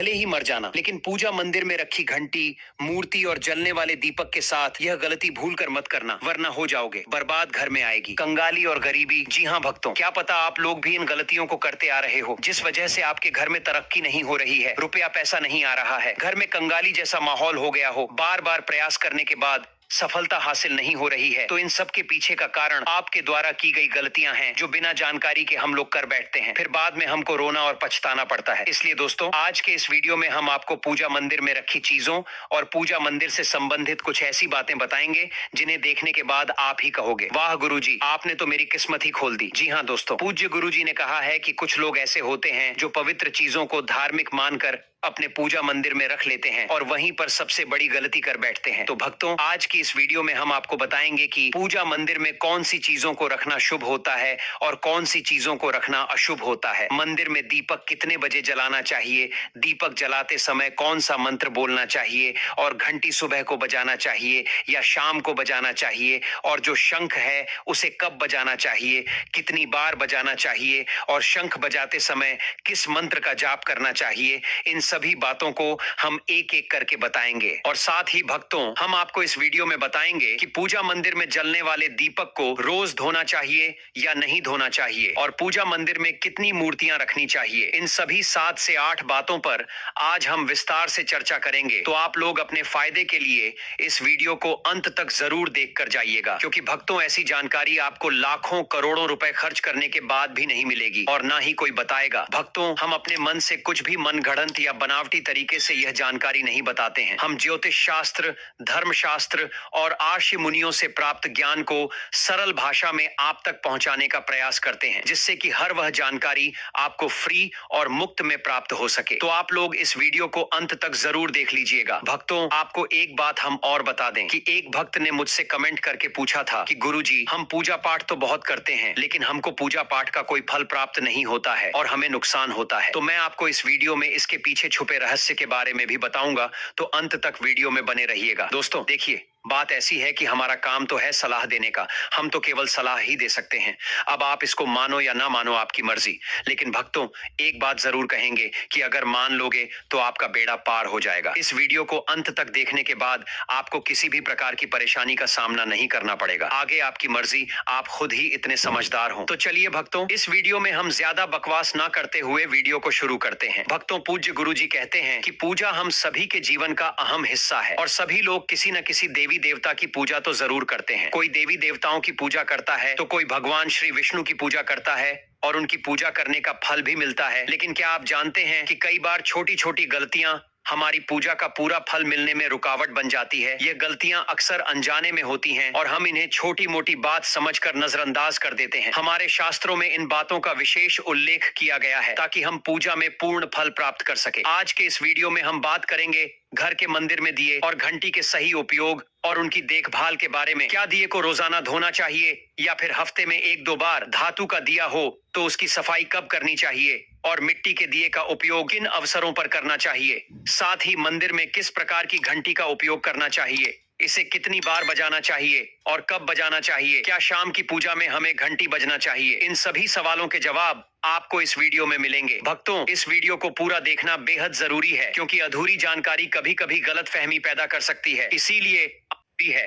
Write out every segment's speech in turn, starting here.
भले ही मर जाना, लेकिन पूजा मंदिर में रखी घंटी, मूर्ति और जलने वाले दीपक के साथ यह गलती भूल कर मत करना, वरना हो जाओगे बर्बाद। घर में आएगी कंगाली और गरीबी। जी हाँ भक्तों, क्या पता आप लोग भी इन गलतियों को करते आ रहे हो, जिस वजह से आपके घर में तरक्की नहीं हो रही है, रुपया पैसा नहीं आ रहा है, घर में कंगाली जैसा माहौल हो गया हो, बार बार प्रयास करने के बाद सफलता हासिल नहीं हो रही है। तो इन सब के पीछे का कारण आपके द्वारा की गई गलतियां हैं, जो बिना जानकारी के हम लोग कर बैठते हैं, फिर बाद में हमको रोना और पछताना पड़ता है। इसलिए दोस्तों, आज के इस वीडियो में हम आपको पूजा मंदिर में रखी चीजों और पूजा मंदिर से संबंधित कुछ ऐसी बातें बताएंगे जिन्हें देखने के बाद आप ही कहोगे, वाह गुरुजी, आपने तो मेरी किस्मत ही खोल दी। जी हाँ दोस्तों, पूज्य गुरुजी ने कहा है कि कुछ लोग ऐसे होते हैं जो पवित्र चीजों को धार्मिक मानकर अपने पूजा मंदिर में रख लेते हैं और वहीं पर सबसे बड़ी गलती कर बैठते हैं। तो भक्तों, आज की इस वीडियो में हम आपको बताएंगे कि पूजा मंदिर में कौन सी चीजों को रखना शुभ होता है और कौन सी चीजों को रखना अशुभ होता है। मंदिर में दीपक कितने बजे जलाना चाहिए, दीपक जलाते समय कौन सा मंत्र बोलना चाहिए, और घंटी सुबह को बजाना चाहिए या शाम को बजाना चाहिए, और जो शंख है उसे कब बजाना चाहिए, कितनी बार बजाना चाहिए, और शंख बजाते समय किस मंत्र का जाप करना चाहिए। इन सभी बातों को हम एक एक करके बताएंगे। और साथ ही भक्तों, हम आपको इस वीडियो में बताएंगे कि पूजा मंदिर में जलने वाले दीपक को रोज धोना चाहिए या नहीं धोना चाहिए, और पूजा मंदिर में कितनी मूर्तियां रखनी चाहिए। इन सभी 7 से 8 बातों पर आज हम विस्तार से चर्चा करेंगे। तो आप लोग अपने फायदे के लिए इस वीडियो को अंत तक जरूर देख कर जाइएगा, क्योंकि भक्तों, ऐसी जानकारी आपको लाखों करोड़ों रुपए खर्च करने के बाद भी नहीं मिलेगी और ना ही कोई बताएगा। भक्तों, हम अपने मन से कुछ भी मनगढ़ंत या बनावटी तरीके से यह जानकारी नहीं बताते हैं। हम ज्योतिष शास्त्र, धर्मशास्त्र और आर्ष मुनियों से प्राप्त ज्ञान को सरल भाषा में आप तक पहुंचाने का प्रयास करते हैं, जिससे कि हर वह जानकारी आपको फ्री और मुफ्त में प्राप्त हो सके। तो आप लोग इस वीडियो को अंत तक जरूर देख लीजिएगा। भक्तों, आपको एक बात हम और बता दें कि एक भक्त ने मुझसे कमेंट करके पूछा था कि गुरुजी, हम पूजा पाठ तो बहुत करते हैं, लेकिन हमको पूजा पाठ का कोई फल प्राप्त नहीं होता है और हमें नुकसान होता है। तो मैं आपको इस वीडियो में इसके पीछे छुपे रहस्य के बारे में भी बताऊंगा, तो अंत तक वीडियो में बने रहिएगा। दोस्तों देखिए, बात ऐसी है कि हमारा काम तो है सलाह देने का, हम तो केवल सलाह ही दे सकते हैं। अब आप इसको मानो या ना मानो, आपकी मर्जी। लेकिन भक्तों, एक बात जरूर कहेंगे कि अगर मान लोगे तो आपका बेड़ा पार हो जाएगा। इस वीडियो को अंत तक देखने के बाद आपको किसी भी प्रकार की परेशानी का सामना नहीं करना पड़ेगा। आगे आपकी मर्जी, आप खुद ही इतने समझदार हो। तो चलिए भक्तों, इस वीडियो में हम ज्यादा बकवास ना करते हुए वीडियो को शुरू करते हैं। भक्तों, पूज्य गुरुजी कहते हैं कि पूजा हम सभी के जीवन का अहम हिस्सा है और सभी लोग किसी न किसी देवी देवता की पूजा तो जरूर करते हैं। कोई देवी देवताओं की पूजा करता है तो कोई भगवान श्री विष्णु की पूजा करता है और उनकी पूजा करने का फल भी मिलता है। लेकिन क्या आप जानते हैं कि कई बार छोटी छोटी गलतियां हमारी पूजा का पूरा फल मिलने में रुकावट बन जाती है। ये गलतियां अक्सर अनजाने में होती हैं और हम इन्हें छोटी मोटी बात समझकर नजरअंदाज कर देते हैं। हमारे शास्त्रों में इन बातों का विशेष उल्लेख किया गया है ताकि हम पूजा में पूर्ण फल प्राप्त कर सके। आज के इस वीडियो में हम बात करेंगे घर के मंदिर में दिए और घंटी के सही उपयोग और उनकी देखभाल के बारे में। क्या दिए को रोजाना धोना चाहिए या फिर हफ्ते में 1-2 बार? धातु का दिया हो तो उसकी सफाई कब करनी चाहिए और मिट्टी के दिए का उपयोग किन अवसरों पर करना चाहिए? साथ ही मंदिर में किस प्रकार की घंटी का उपयोग करना चाहिए, इसे कितनी बार बजाना चाहिए और कब बजाना चाहिए? क्या शाम की पूजा में हमें घंटी बजना चाहिए? इन सभी सवालों के जवाब आपको इस वीडियो में मिलेंगे। भक्तों, इस वीडियो को पूरा देखना बेहद जरूरी है, क्योंकि अधूरी जानकारी कभी कभी गलतफहमी पैदा कर सकती है।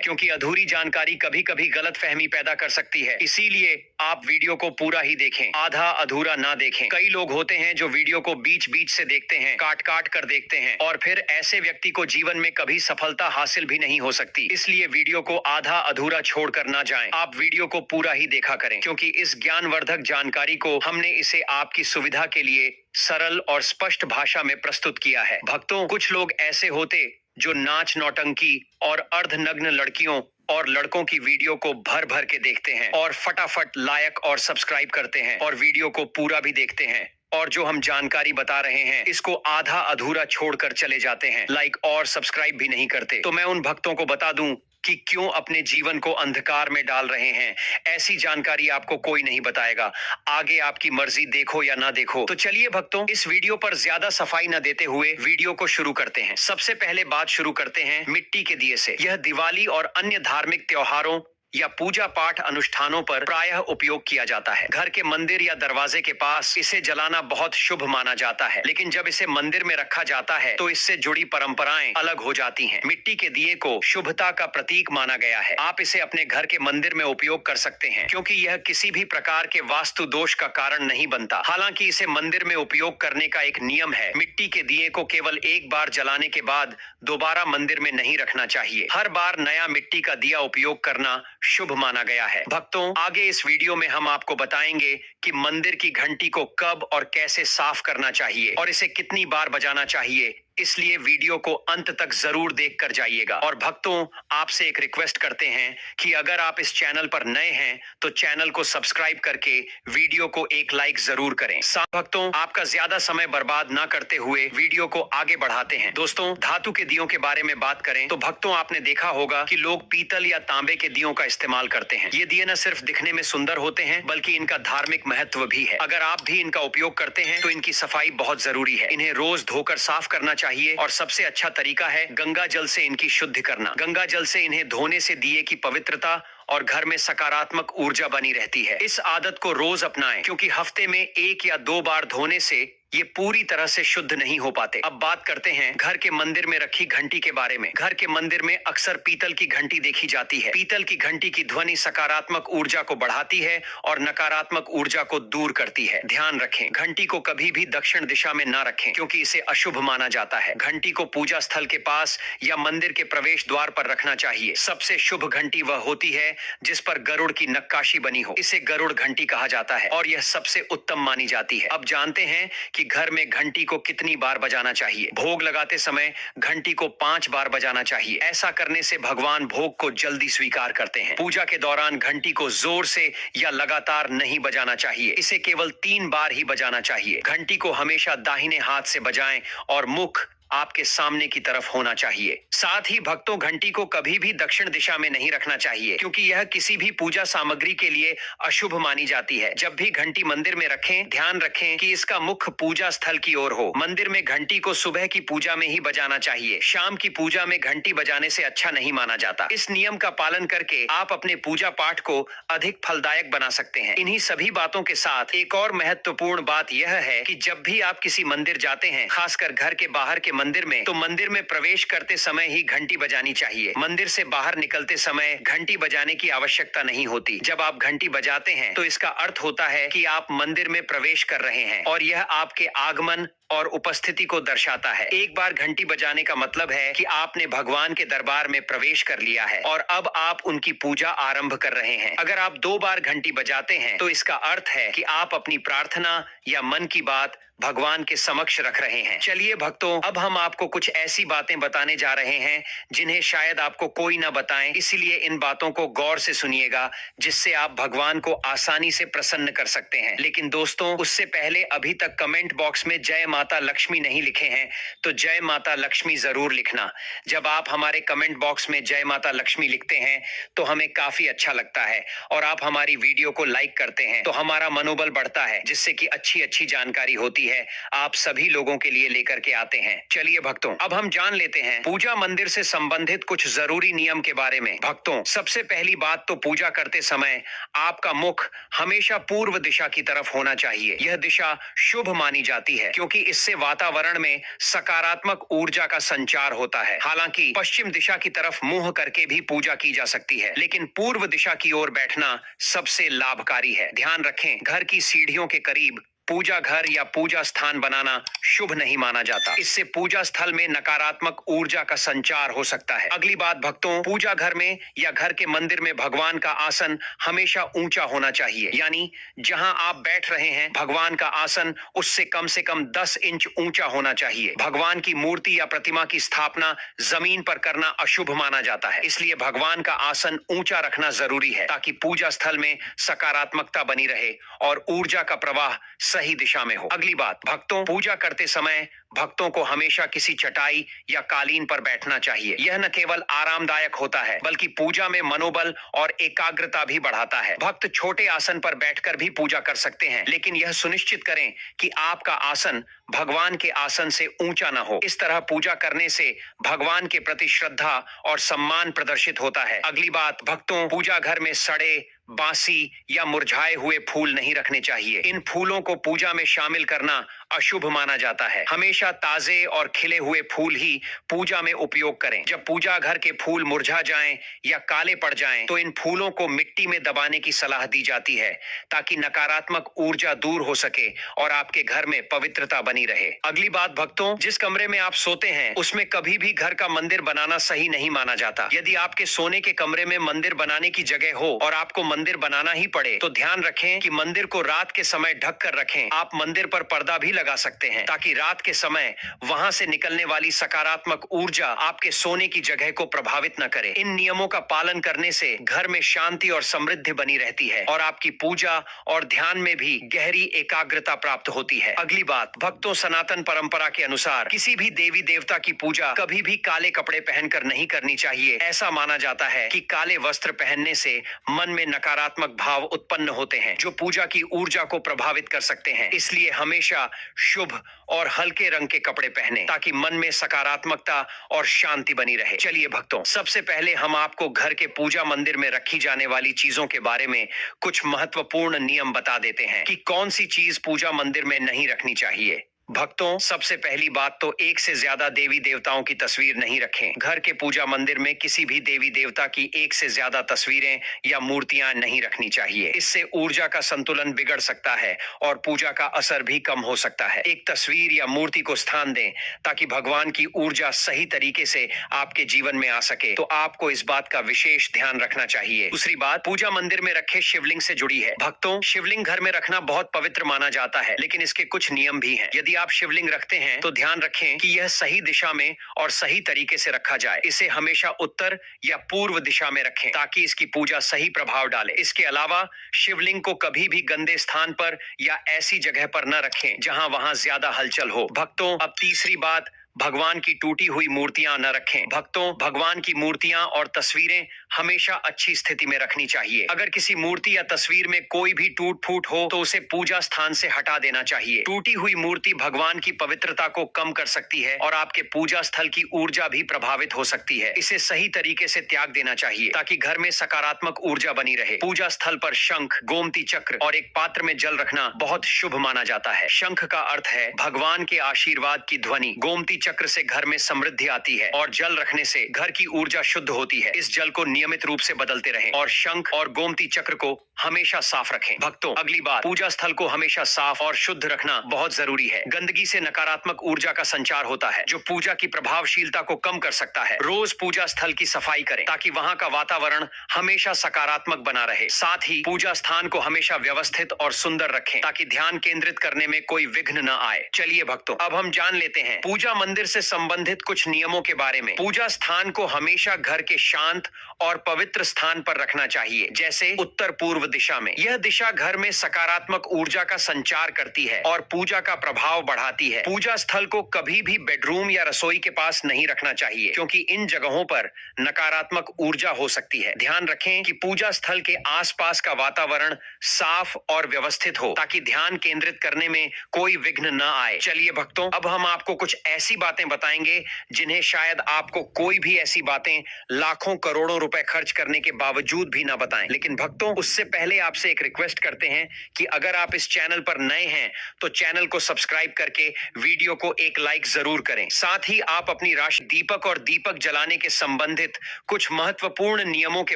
क्योंकि अधूरी जानकारी कभी कभी गलतफहमी पैदा कर सकती है, इसीलिए आप वीडियो को पूरा ही देखें, आधा अधूरा ना देखें। कई लोग होते हैं जो वीडियो को बीच बीच से देखते हैं, काट काट कर देखते हैं, और फिर ऐसे व्यक्ति को जीवन में कभी सफलता हासिल भी नहीं हो सकती। इसलिए वीडियो को आधा अधूरा छोड़कर ना जाएं, आप वीडियो को पूरा ही देखा करें, क्योंकि इस ज्ञानवर्धक जानकारी को हमने इसे आपकी सुविधा के लिए सरल और स्पष्ट भाषा में प्रस्तुत किया है। भक्तों, कुछ लोग ऐसे होते जो नाच नौटंकी और अर्धनग्न लड़कियों और लड़कों की वीडियो को भर भर के देखते हैं और फटाफट लाइक और सब्सक्राइब करते हैं और वीडियो को पूरा भी देखते हैं, और जो हम जानकारी बता रहे हैं इसको आधा अधूरा छोड़कर चले जाते हैं, लाइक और सब्सक्राइब भी नहीं करते। तो मैं उन भक्तों को बता दूं कि क्यों अपने जीवन को अंधकार में डाल रहे हैं। ऐसी जानकारी आपको कोई नहीं बताएगा। आगे आपकी मर्जी, देखो या ना देखो। तो चलिए भक्तों, इस वीडियो पर ज्यादा सफाई न देते हुए वीडियो को शुरू करते हैं। सबसे पहले बात शुरू करते हैं मिट्टी के दिए से। यह दिवाली और अन्य धार्मिक त्योहारों या पूजा पाठ अनुष्ठानों पर प्रायः उपयोग किया जाता है। घर के मंदिर या दरवाजे के पास इसे जलाना बहुत शुभ माना जाता है, लेकिन जब इसे मंदिर में रखा जाता है तो इससे जुड़ी परंपराएं अलग हो जाती हैं। मिट्टी के दिए को शुभता का प्रतीक माना गया है। आप इसे अपने घर के मंदिर में उपयोग कर सकते हैं, क्योंकि यह किसी भी प्रकार के वास्तु दोष का कारण नहीं बनता। हालांकि इसे मंदिर में उपयोग करने का एक नियम है। मिट्टी के दिए को केवल एक बार जलाने के बाद दोबारा मंदिर में नहीं रखना चाहिए। हर बार नया मिट्टी का दिया उपयोग करना शुभ माना गया है। भक्तों, आगे इस वीडियो में हम आपको बताएंगे कि मंदिर की घंटी को कब और कैसे साफ करना चाहिए और इसे कितनी बार बजाना चाहिए, इसलिए वीडियो को अंत तक जरूर देख कर जाइएगा। और भक्तों, आपसे एक रिक्वेस्ट करते हैं कि अगर आप इस चैनल पर नए हैं तो चैनल को सब्सक्राइब करके वीडियो को एक लाइक जरूर करें। भक्तों, आपका ज्यादा समय बर्बाद ना करते हुए वीडियो को आगे बढ़ाते हैं। दोस्तों, धातु के दियों के बारे में बात करें तो भक्तों, आपने देखा होगा कि लोग पीतल या तांबे के दियों का इस्तेमाल करते हैं। ये दिए न सिर्फ दिखने में सुंदर होते हैं, बल्कि इनका धार्मिक महत्व भी है। अगर आप भी इनका उपयोग करते हैं तो इनकी सफाई बहुत जरूरी है। इन्हें रोज धोकर साफ करना चाहिए और सबसे अच्छा तरीका है गंगा जल से इनकी शुद्धि करना। गंगा जल से इन्हें धोने से दिए की पवित्रता और घर में सकारात्मक ऊर्जा बनी रहती है। इस आदत को रोज अपनाएं, क्योंकि हफ्ते में 1 या 2 बार धोने से ये पूरी तरह से शुद्ध नहीं हो पाते। अब बात करते हैं घर के मंदिर में रखी घंटी के बारे में। घर के मंदिर में अक्सर पीतल की घंटी देखी जाती है। पीतल की घंटी की ध्वनि सकारात्मक ऊर्जा को बढ़ाती है और नकारात्मक ऊर्जा को दूर करती है। ध्यान रखें, घंटी को कभी भी दक्षिण दिशा में न रखें, क्योंकि इसे अशुभ माना जाता है। घंटी को पूजा स्थल के पास या मंदिर के प्रवेश द्वार पर रखना चाहिए। सबसे शुभ घंटी वह होती है जिस पर गरुड़ की नक्काशी बनी हो। इसे गरुड़ घंटी कहा जाता है और यह सबसे उत्तम मानी जाती है। अब जानते हैं कि घर में घंटी को कितनी बार बजाना चाहिए। भोग लगाते समय घंटी को 5 बार बजाना चाहिए। ऐसा करने से भगवान भोग को जल्दी स्वीकार करते हैं। पूजा के दौरान घंटी को जोर से या लगातार नहीं बजाना चाहिए। इसे केवल 3 बार ही बजाना चाहिए। घंटी को हमेशा दाहिने हाथ से बजाएं और मुख आपके सामने की तरफ होना चाहिए। साथ ही भक्तों, घंटी को कभी भी दक्षिण दिशा में नहीं रखना चाहिए, क्योंकि यह किसी भी पूजा सामग्री के लिए अशुभ मानी जाती है। जब भी घंटी मंदिर में रखें, ध्यान रखें कि इसका मुख पूजा स्थल की ओर हो। मंदिर में घंटी को सुबह की पूजा में ही बजाना चाहिए। शाम की पूजा में घंटी बजाने से अच्छा नहीं माना जाता। इस नियम का पालन करके आप अपने पूजा पाठ को अधिक फलदायक बना सकते हैं। इन्हीं सभी बातों के साथ एक और महत्वपूर्ण बात यह है कि जब भी आप किसी मंदिर जाते हैं, खासकर घर के बाहर के मंदिर में, तो मंदिर में प्रवेश करते समय ही घंटी बजानी चाहिए। मंदिर से बाहर निकलते समय घंटी बजाने की आवश्यकता नहीं होती। जब आप घंटी बजाते हैं तो इसका अर्थ होता है कि आप मंदिर में प्रवेश कर रहे हैं और यह आपके आगमन और उपस्थिति को दर्शाता है। एक बार घंटी बजाने का मतलब है कि आपने भगवान के दरबार में प्रवेश कर लिया है और अब आप उनकी पूजा आरंभ कर रहे हैं। अगर आप 2 बार घंटी बजाते हैं तो इसका अर्थ है कि आप अपनी प्रार्थना या मन की बात भगवान के समक्ष रख रहे हैं। चलिए भक्तों, अब हम आपको कुछ ऐसी बातें बताने जा रहे हैं जिन्हें शायद आपको कोई ना बताएं, इसलिए इन बातों को गौर से सुनिएगा, जिससे आप भगवान को आसानी से प्रसन्न कर सकते हैं। लेकिन दोस्तों, उससे पहले अभी तक कमेंट बॉक्स में जय माता लक्ष्मी नहीं लिखे हैं तो जय माता लक्ष्मी जरूर लिखना। जब आप हमारे कमेंट बॉक्स में जय माता लक्ष्मी लिखते हैं तो हमें काफी अच्छा लगता है और आप हमारी वीडियो को लाइक करते हैं तो हमारा मनोबल बढ़ता है, जिससे कि अच्छी जानकारी होती है आप सभी लोगों के लिए लेकर के आते हैं। चलिए भक्तों, अब हम जान लेते हैं पूजा मंदिर से संबंधित कुछ जरूरी नियम के बारे में। भक्तों, सबसे पहली बात तो पूजा करते समय आपका मुख हमेशा पूर्व दिशा की तरफ होना चाहिए। यह दिशा शुभ मानी जाती है, क्योंकि इससे वातावरण में सकारात्मक ऊर्जा का संचार होता है। हालांकि पश्चिम दिशा की तरफ मुंह करके भी पूजा की जा सकती है, लेकिन पूर्व दिशा की ओर बैठना सबसे लाभकारी है। ध्यान रखें, घर की सीढ़ियों के करीब पूजा घर या पूजा स्थान बनाना शुभ नहीं माना जाता। इससे पूजा स्थल में नकारात्मक ऊर्जा का संचार हो सकता है। अगली बात भक्तों, पूजा घर में या घर के मंदिर में भगवान का आसन हमेशा ऊंचा होना चाहिए। यानी जहां आप बैठ रहे हैं, भगवान का आसन उससे कम से कम 10 इंच ऊंचा होना चाहिए। भगवान की मूर्ति या प्रतिमा की स्थापना जमीन पर करना अशुभ माना जाता है। इसलिए भगवान का आसन ऊंचा रखना जरूरी है, ताकि पूजा स्थल में सकारात्मकता बनी रहे और ऊर्जा का प्रवाह सही दिशा में हो। अगली बात, भक्तों, पूजा करते समय भक्तों को हमेशा किसी चटाई या कालीन पर बैठना चाहिए। यह न केवल आरामदायक होता है बल्कि पूजा में मनोबल और एकाग्रता भी बढ़ाता है। भक्त छोटे आसन पर बैठकर भी पूजा कर सकते हैं, लेकिन यह सुनिश्चित करें कि आपका आसन भगवान के आसन से ऊंचा न हो। इस तरह पूजा करने से भगवान के प्रति श्रद्धा और सम्मान प्रदर्शित होता है। अगली बात, भक्तों, पूजा घर में सड़े, बासी या मुरझाए हुए फूल नहीं रखने चाहिए। इन फूलों को पूजा में शामिल करना अशुभ माना जाता है। हमेशा ताजे और खिले हुए फूल ही पूजा में उपयोग करें। जब पूजा घर के फूल मुरझा जाएं या काले पड़ जाएं, तो इन फूलों को मिट्टी में दबाने की सलाह दी जाती है ताकि नकारात्मक ऊर्जा दूर हो सके और आपके घर में पवित्रता बनी रहे। अगली बात, भक्तों, जिस कमरे में आप सोते हैं उसमें कभी भी घर का मंदिर बनाना सही नहीं माना जाता। यदि आपके सोने के कमरे में मंदिर बनाने की जगह हो और आपको मंदिर बनाना ही पड़े, तो ध्यान रखें कि मंदिर को रात के समय ढक कर रखें। आप मंदिर पर पर्दा भी लगा सकते हैं ताकि रात के समय वहां से निकलने वाली सकारात्मक ऊर्जा आपके सोने की जगह को प्रभावित न करे। इन नियमों का पालन करने से घर में शांति और समृद्धि बनी रहती है और आपकी पूजा और ध्यान में भी गहरी एकाग्रता प्राप्त होती है। अगली बात, भक्तों, सनातन परंपरा के अनुसार किसी भी देवी देवता की पूजा कभी भी काले कपड़े पहनकर नहीं करनी चाहिए। ऐसा माना जाता है कि काले वस्त्र पहनने से मन में नकारात्मक भाव उत्पन्न होते हैं जो पूजा की ऊर्जा को प्रभावित कर सकते हैं। इसलिए हमेशा शुभ और हल्के रंग के कपड़े पहने ताकि मन में सकारात्मकता और शांति बनी रहे। चलिए भक्तों, सबसे पहले हम आपको घर के पूजा मंदिर में रखी जाने वाली चीजों के बारे में कुछ महत्वपूर्ण नियम बता देते हैं कि कौन सी चीज पूजा मंदिर में नहीं रखनी चाहिए। भक्तों, सबसे पहली बात तो एक से ज्यादा देवी देवताओं की तस्वीर नहीं रखें। घर के पूजा मंदिर में किसी भी देवी देवता की एक से ज्यादा तस्वीरें या मूर्तियां नहीं रखनी चाहिए। इससे ऊर्जा का संतुलन बिगड़ सकता है और पूजा का असर भी कम हो सकता है। एक तस्वीर या मूर्ति को स्थान दें ताकि भगवान की ऊर्जा सही तरीके से आपके जीवन में आ सके, तो आपको इस बात का विशेष ध्यान रखना चाहिए। दूसरी बात, पूजा मंदिर में रखे शिवलिंग से जुड़ी है। भक्तों, शिवलिंग घर में रखना बहुत पवित्र माना जाता है, लेकिन इसके कुछ नियम भी हैं। यदि आप शिवलिंग रखते हैं तो ध्यान रखें कि यह सही दिशा में और सही तरीके से रखा जाए। इसे हमेशा उत्तर या पूर्व दिशा में रखें ताकि इसकी पूजा सही प्रभाव डाले। इसके अलावा शिवलिंग को कभी भी गंदे स्थान पर या ऐसी जगह पर न रखें जहां वहां ज्यादा हलचल हो। भक्तों, अब तीसरी बात, भगवान की टूटी हुई मूर्तियां न रखें। भक्तों, भगवान की मूर्तियां और तस्वीरें हमेशा अच्छी स्थिति में रखनी चाहिए। अगर किसी मूर्ति या तस्वीर में कोई भी टूट फूट हो तो उसे पूजा स्थान से हटा देना चाहिए। टूटी हुई मूर्ति भगवान की पवित्रता को कम कर सकती है और आपके पूजा स्थल की ऊर्जा भी प्रभावित हो सकती है। इसे सही तरीके से त्याग देना चाहिए ताकि घर में सकारात्मक ऊर्जा बनी रहे। पूजा स्थल पर शंख, गोमती चक्र और एक पात्र में जल रखना बहुत शुभ माना जाता है। शंख का अर्थ है भगवान के आशीर्वाद की ध्वनि। गोमती चक्र से घर में समृद्धि आती है और जल रखने से घर की ऊर्जा शुद्ध होती है। इस जल को नियमित रूप से बदलते रहें और शंख और गोमती चक्र को हमेशा साफ रखें। भक्तों, अगली बात, पूजा स्थल को हमेशा साफ और शुद्ध रखना बहुत जरूरी है। गंदगी से नकारात्मक ऊर्जा का संचार होता है जो पूजा की प्रभावशीलता को कम कर सकता है। रोज पूजा स्थल की सफाई करें ताकि वहां का वातावरण हमेशा सकारात्मक बना रहे। साथ ही पूजा स्थान को हमेशा व्यवस्थित और सुंदर रखें ताकि ध्यान केंद्रित करने में कोई विघ्न न आए। चलिए भक्तों, अब हम जान लेते हैं पूजा मंदिर से संबंधित कुछ नियमों के बारे में। पूजा स्थान को हमेशा घर के शांत और पवित्र स्थान पर रखना चाहिए, जैसे उत्तर पूर्व दिशा में। यह दिशा घर में सकारात्मक ऊर्जा का संचार करती है और पूजा का प्रभाव बढ़ाती है। पूजा स्थल को कभी भी बेडरूम या रसोई के पास नहीं रखना चाहिए क्योंकि इन जगहों पर नकारात्मक ऊर्जा हो सकती है। ध्यान रखें कि पूजा स्थल के आसपास का वातावरण साफ और व्यवस्थित हो ताकि ध्यान केंद्रित करने में कोई विघ्न न आए। चलिए भक्तों, अब हम आपको कुछ ऐसी बातें बताएंगे जिन्हें शायद आपको कोई भी ऐसी बातें लाखों करोड़ों रुपए खर्च करने के बावजूद भी ना बताएं। लेकिन भक्तों, उससे पहले आपसे एक रिक्वेस्ट करते हैं कि अगर आप इस चैनल पर नए हैं तो चैनल को सब्सक्राइब करके वीडियो को एक लाइक जरूर करें। साथ ही आप अपनी राशि दीपक और दीपक जलाने के संबंधित कुछ महत्वपूर्ण नियमों के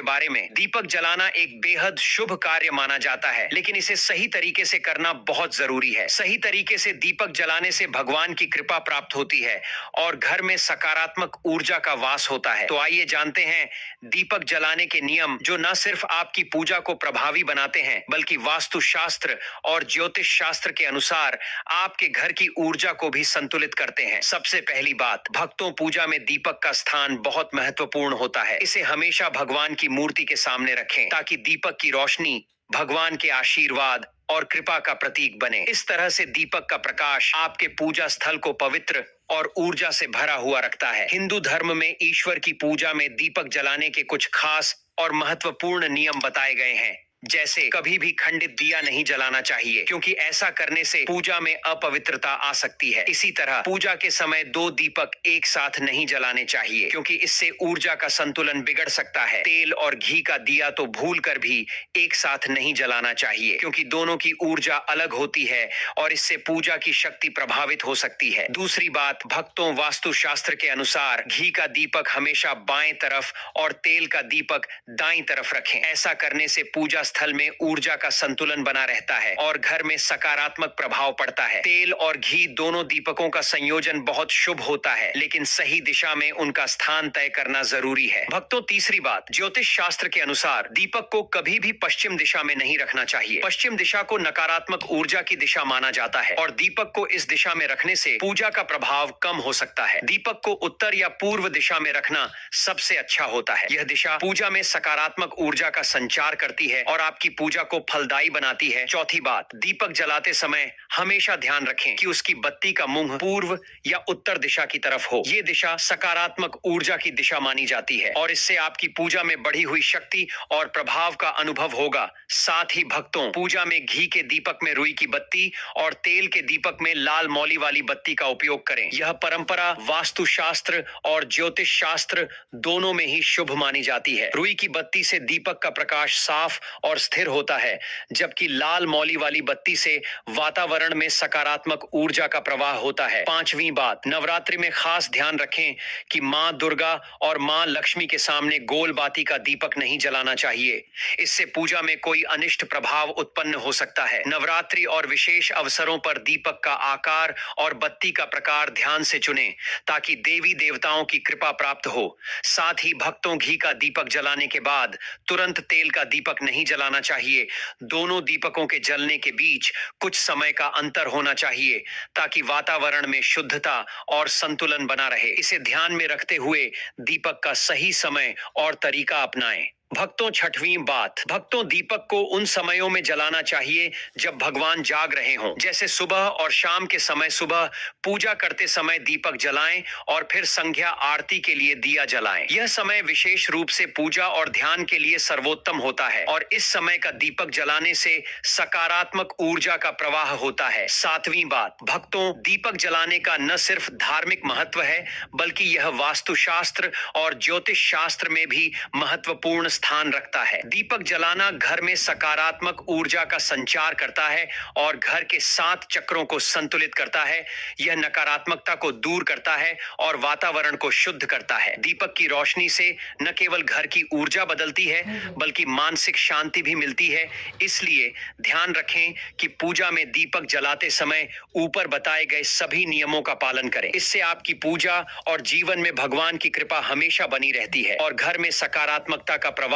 बारे में। दीपक जलाना एक बेहद शुभ कार्य माना जाता है, लेकिन इसे सही तरीके से करना बहुत जरूरी है। सही तरीके से दीपक जलाने से भगवान की कृपा प्राप्त होती है और घर में सकारात्मक ऊर्जा का वास होता है। तो आइए जानते हैं दीपक जलाने के नियम जो न सिर्फ आपकी पूजा को प्रभावी बनाते हैं बल्कि वास्तु शास्त्र और ज्योतिष शास्त्र के अनुसार आपके घर की ऊर्जा को भी संतुलित करते हैं। सबसे पहली बात, भक्तों, पूजा में दीपक का स्थान बहुत महत्वपूर्ण होता है। इसे हमेशा भगवान की मूर्ति के सामने रखें ताकि दीपक की रोशनी भगवान के आशीर्वाद, और कृपा का प्रतीक बने। इस तरह से दीपक का प्रकाश आपके पूजा स्थल को पवित्र और ऊर्जा से भरा हुआ रखता है। हिंदू धर्म में ईश्वर की पूजा में दीपक जलाने के कुछ खास और महत्वपूर्ण नियम बताए गए हैं, जैसे कभी भी खंडित दिया नहीं जलाना चाहिए, क्योंकि ऐसा करने से पूजा में अपवित्रता आ सकती है। इसी तरह पूजा के समय 2 दीपक एक साथ नहीं जलाने चाहिए, क्योंकि इससे ऊर्जा का संतुलन बिगड़ सकता है। तेल और घी का दिया तो भूलकर भी एक साथ नहीं जलाना चाहिए, क्योंकि दोनों की ऊर्जा अलग होती है और इससे पूजा की शक्ति प्रभावित हो सकती है। दूसरी बात, भक्तों, वास्तुशास्त्र के अनुसार घी का दीपक हमेशा बाएं तरफ और तेल का दीपक दाईं तरफ रखें। ऐसा करने से पूजा स्थल में ऊर्जा का संतुलन बना रहता है और घर में सकारात्मक प्रभाव पड़ता है। तेल और घी दोनों दीपकों का संयोजन बहुत शुभ होता है, लेकिन सही दिशा में उनका स्थान तय करना जरूरी है। भक्तों, तीसरी बात, ज्योतिष शास्त्र के अनुसार दीपक को कभी भी पश्चिम दिशा में नहीं रखना चाहिए। पश्चिम दिशा को नकारात्मक ऊर्जा की दिशा माना जाता है और दीपक को इस दिशा में रखने से पूजा का प्रभाव कम हो सकता है। दीपक को उत्तर या पूर्व दिशा में रखना सबसे अच्छा होता है। यह दिशा पूजा में सकारात्मक ऊर्जा का संचार करती है और आपकी पूजा को फलदायी बनाती है। चौथी बात, दीपक जलाते समय हमेशा ध्यान रखें कि उसकी बत्ती का मुंह पूर्व या उत्तर दिशा की तरफ हो। ये दिशा सकारात्मक ऊर्जा की दिशा मानी जाती है और इससे आपकी पूजा में बढ़ी हुई शक्ति और प्रभाव का अनुभव होगा। साथ ही भक्तों, पूजा में घी के दीपक में रुई की बत्ती और तेल के दीपक में लाल मौली वाली बत्ती का उपयोग करें। यह परंपरा वास्तुशास्त्र और ज्योतिष शास्त्र दोनों में ही शुभ मानी जाती है। रुई की बत्ती से दीपक का प्रकाश साफ और स्थिर होता है, जबकि लाल मौली वाली बत्ती से वातावरण में सकारात्मक ऊर्जा का प्रवाह होता है। पांचवी बात, नवरात्रि में खास ध्यान रखें कि मां दुर्गा और मां लक्ष्मी के सामने गोल बाती का दीपक नहीं जलाना चाहिए। इससे पूजा में कोई अनिष्ट प्रभाव उत्पन्न हो सकता है। नवरात्रि और विशेष अवसरों पर दीपक का आकार और बत्ती का प्रकार ध्यान से चुनें, ताकि देवी देवताओं की कृपा प्राप्त हो। साथ ही भक्तों, घी का दीपक जलाने के बाद तुरंत तेल का दीपक नहीं जलाना चाहिए। दोनों दीपकों के जलने के बीच कुछ समय का अंतर होना चाहिए, ताकि वातावरण में शुद्धता और संतुलन बना रहे। इसे ध्यान में रखते हुए दीपक का सही समय और तरीका अपनाएं। भक्तों, छठवीं बात, भक्तों, दीपक को उन समयों में जलाना चाहिए जब भगवान जाग रहे हों, जैसे सुबह और शाम के समय। सुबह पूजा करते समय दीपक जलाएं और फिर संध्या आरती के लिए दिया जलाएं। यह समय विशेष रूप से पूजा और ध्यान के लिए सर्वोत्तम होता है और इस समय का दीपक जलाने से सकारात्मक ऊर्जा का प्रवाह होता है। सातवीं बात, भक्तों, दीपक जलाने का न सिर्फ धार्मिक महत्व है, बल्कि यह वास्तुशास्त्र और ज्योतिष शास्त्र में भी महत्वपूर्ण स्थान रखता है। दीपक जलाना घर में सकारात्मक ऊर्जा का संचार करता है और घर के 7 चक्रों को संतुलित करता है। यह नकारात्मकता को दूर करता है और वातावरण को शुद्ध करता है। दीपक की रोशनी से न केवल घर की ऊर्जा बदलती है, बल्कि मानसिक शांति भी मिलती है। इसलिए ध्यान रखें कि पूजा में दीपक जलाते समय ऊपर बताए गए सभी नियमों का पालन करें। इससे आपकी पूजा और जीवन में भगवान की कृपा हमेशा बनी रहती है और घर में सकारात्मकता का प्रवाह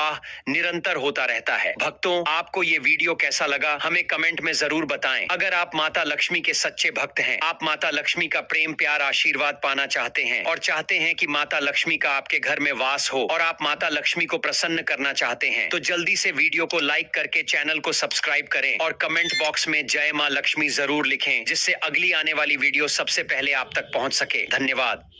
निरंतर होता रहता है। भक्तों, आपको ये वीडियो कैसा लगा, हमें कमेंट में जरूर बताएं। अगर आप माता लक्ष्मी के सच्चे भक्त हैं, आप माता लक्ष्मी का प्रेम, प्यार, आशीर्वाद पाना चाहते हैं और चाहते हैं कि माता लक्ष्मी का आपके घर में वास हो और आप माता लक्ष्मी को प्रसन्न करना चाहते हैं, तो जल्दी से वीडियो को लाइक करके चैनल को सब्सक्राइब करें और कमेंट बॉक्स में जय मां लक्ष्मी जरूर लिखें, जिससे अगली आने वाली वीडियो सबसे पहले आप तक पहुंच सके। धन्यवाद।